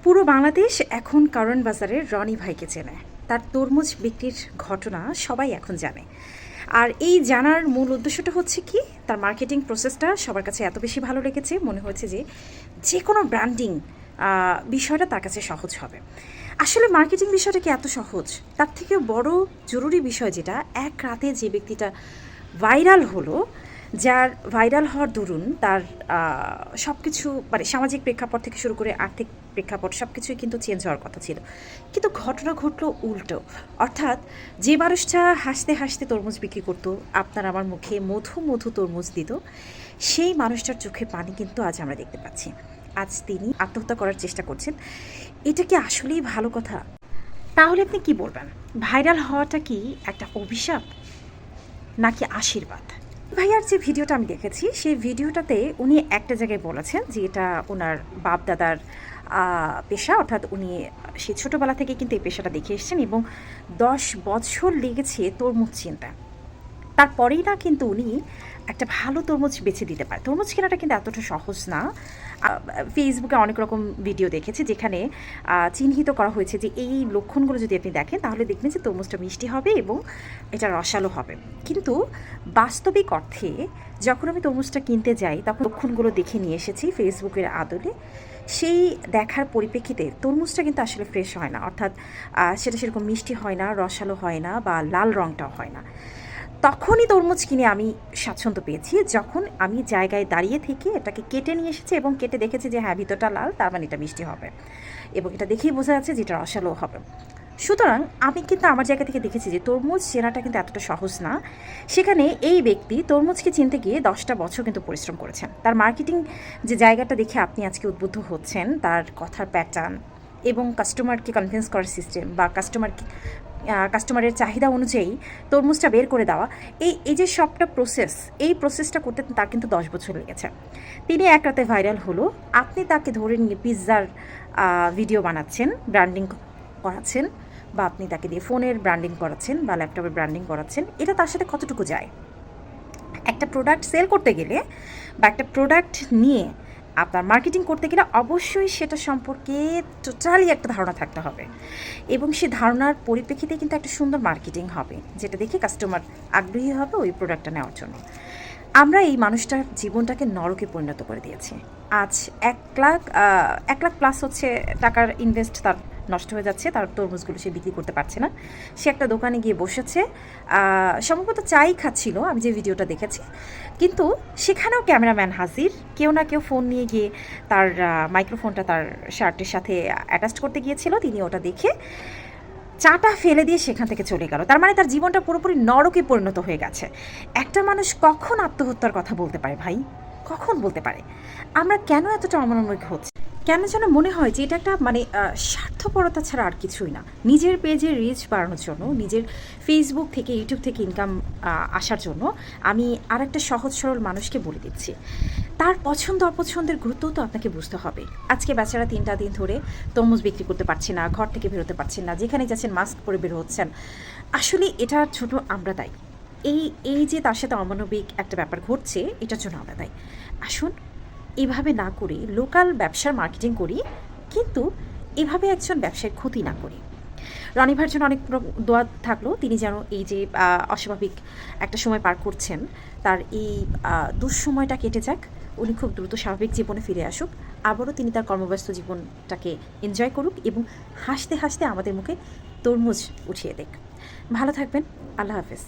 পুরো বাংলাদেশ এখন কারণ বাজারের রনি ভাইকে চেনে। তার তরমুজ বিক্রির ঘটনা সবাই এখন জানে। আর এই জানার মূল উদ্দেশ্যটা হচ্ছে কি, তার মার্কেটিং প্রসেসটা সবার কাছে এত বেশি ভালো লেগেছে, মনে হয়েছে যে যে কোনো ব্র্যান্ডিং বিষয়টা তার কাছে সহজ হবে। আসলে মার্কেটিং বিষয়টা কি এত সহজ? তার থেকে বড় জরুরি বিষয় যেটা, এক রাতে যে ব্যক্তিটা ভাইরাল হলো, যার ভাইরাল হওয়ার দরুন তার সব কিছু মানে সামাজিক প্রেক্ষাপট থেকে শুরু করে আর্থিক প্রেক্ষাপট সব কিছুই কিন্তু চেঞ্জ হওয়ার কথা ছিল, কিন্তু ঘটনা ঘটলো উল্টো। অর্থাৎ যে মানুষটা হাসতে হাসতে তরমুজ বিক্রি করতো, আপনার আমার মুখে মধু মধু তরমুজ দিত, সেই মানুষটার চোখে পানি কিন্তু আজ আমরা দেখতে পাচ্ছি। আজ তিনি আত্মহত্যা করার চেষ্টা করছেন। এটা কি আসলেই ভালো কথা? তাহলে আপনি কি বলবেন, ভাইরাল হওয়াটা কি একটা অভিশাপ নাকি আশীর্বাদ? ভাইয়ার যে ভিডিওটা আমি দেখেছি, সেই ভিডিওটাতে উনি একটা জায়গায় বলেছেন যে এটা ওনার বাপ দাদার পেশা, অর্থাৎ উনি সে ছোটোবেলা থেকে কিন্তু এই পেশাটা দেখে এসেছেন এবং 10 বছর লেগেছে তরমুজ চিনতে। তারপরেই না কিন্তু উনি একটা ভালো তরমুজ বেছে দিতে পারে। তরমুজ কেনাটা কিন্তু এতটা সহজ না। ফেসবুকে অনেক রকম ভিডিও দেখেছি যেখানে চিহ্নিত করা হয়েছে যে এই লক্ষণগুলো যদি আপনি দেখেন তাহলে দেখবেন যে তরমুজটা মিষ্টি হবে এবং এটা রসালো হবে। কিন্তু বাস্তবিক অর্থে যখন আমি তরমুজটা কিনতে যাই তখন লক্ষণগুলো দেখে নিয়ে এসেছি ফেসবুকের আদলে। সেই দেখার পরিপ্রেক্ষিতে তরমুজটা কিন্তু আসলে ফ্রেশ হয় না, অর্থাৎ সেটা সেরকম মিষ্টি হয় না, রসালো হয় না, বা লাল রঙটাও হয় না। তখনই তরমুজ কিনে আমি স্বাচ্ছন্দ্য পেয়েছি যখন আমি জায়গায় দাঁড়িয়ে থেকে এটাকে কেটে নিয়ে এসেছি এবং কেটে দেখেছি যে হ্যাঁ, ভিতরটা লাল, তার মানে এটা মিষ্টি হবে, এবং এটা দেখেই বোঝা যাচ্ছে যে এটা রসালো হবে। সুতরাং আমি কিন্তু আমার জায়গা থেকে দেখেছি যে তরমুজ চেনাটা কিন্তু এতটা সহজ না। সেখানে এই ব্যক্তি তরমুজকে চিনতে গিয়ে 10টা বছর কিন্তু পরিশ্রম করেছেন। তার মার্কেটিং যে জায়গাটা দেখে আপনি আজকে উদ্বুদ্ধ হচ্ছেন, তার কথার প্যাটার্ন এবং কাস্টমারকে কনভিন্স করার সিস্টেম, বা কাস্টমারের চাহিদা অনুযায়ী তরমুজটা বের করে দেওয়া, এই যে সবটা প্রসেস, এই প্রসেসটা করতে তার কিন্তু 10 বছর লেগেছে। তিনি এক রাতে ভাইরাল হলো, আপনি তাকে ধরে নিয়ে পিৎজার ভিডিও বানাচ্ছেন, ব্র্যান্ডিং করাচ্ছেন, বা আপনি তাকে দিয়ে ফোনের ব্র্যান্ডিং করাচ্ছেন বা ল্যাপটপের ব্র্যান্ডিং করাচ্ছেন, এটা তার সাথে কতটুকু যায়? একটা প্রোডাক্ট সেল করতে গেলে বা একটা প্রোডাক্ট নিয়ে আপনার মার্কেটিং করতে গেলে অবশ্যই সেটা সম্পর্কে টোটালি একটা ধারণা থাকতে হবে, এবং সেই ধারণার পরিপ্রেক্ষিতে কিন্তু একটা সুন্দর মার্কেটিং হবে, যেটা দেখে কাস্টমার আগ্রহী হবে ওই প্রোডাক্টটা নেওয়ার জন্য। আমরা এই মানুষটার জীবনটাকে নরকে পরিণত করে দিয়েছি। আজ 1 লাখ প্লাস হচ্ছে টাকার ইনভেস্ট তার নষ্ট হয়ে যাচ্ছে, তার তরমুজগুলো সে বিক্রি করতে পারছে না। সে একটা দোকানে গিয়ে বসেছে, সম্ভবত চাই খাচ্ছিল আমি যে ভিডিওটা দেখেছি, কিন্তু সেখানেও ক্যামেরাম্যান হাজির, কেউ না কেউ ফোন নিয়ে গিয়ে তার মাইক্রোফোনটা তার শার্টের সাথে অ্যাটাচ করতে গিয়েছিল। তিনি ওটা দেখে চাটা ফেলে দিয়ে সেখান থেকে চলে গেল। তার মানে তার জীবনটা পুরোপুরি নরকে পরিণত হয়ে গেছে। একটা মানুষ কখন আত্মহত্যার কথা বলতে পারে ভাই? কখন বলতে পারে? আমরা কেন এতটা অমানবিক হচ্ছে? কেন যেন মনে হয় যে এটা একটা মানে স্বার্থপরতা ছাড়া আর কিছুই না। নিজের পেজের রিচ বাড়ানোর জন্য, নিজের ফেসবুক থেকে ইউটিউব থেকে ইনকাম আসার জন্য আমি আর একটা সহজ সরল মানুষকে বলে দিচ্ছি, তার পছন্দ অপছন্দের গুরুত্বও তো আপনাকে বুঝতে হবে। আজকে বেচারা 3টা দিন ধরে তরমুজ বিক্রি করতে পারছে না, ঘর থেকে বেরোতে পারছেন না, যেখানে যাচ্ছেন মাস্ক পরে বের হচ্ছেন। আসলে এটার ছোট আমরা দায়ী। এই যে তার সাথে অমানবিক একটা ব্যাপার ঘটছে, এটার জন্য আমরা দায়ী। আসুন এভাবে না করে লোকাল ব্যবসার মার্কেটিং করি, কিন্তু এভাবে একজন ব্যবসায়ের ক্ষতি না করি। রনি ভাইয়ের জন্য অনেক দোয়া থাকলো, তিনি যেন এই যে অস্বাভাবিক একটা সময় পার করছেন, তার এই দুঃসময়টা কেটে যাক, উনি খুব দ্রুত স্বাভাবিক জীবনে ফিরে আসুক, আবারও তিনি তার কর্মব্যস্ত জীবনটাকে এনজয় করুক এবং হাসতে হাসতে আমাদের মুখে তরমুজ উঠিয়ে দেখ। ভালো থাকবেন, আল্লাহ হাফেজ।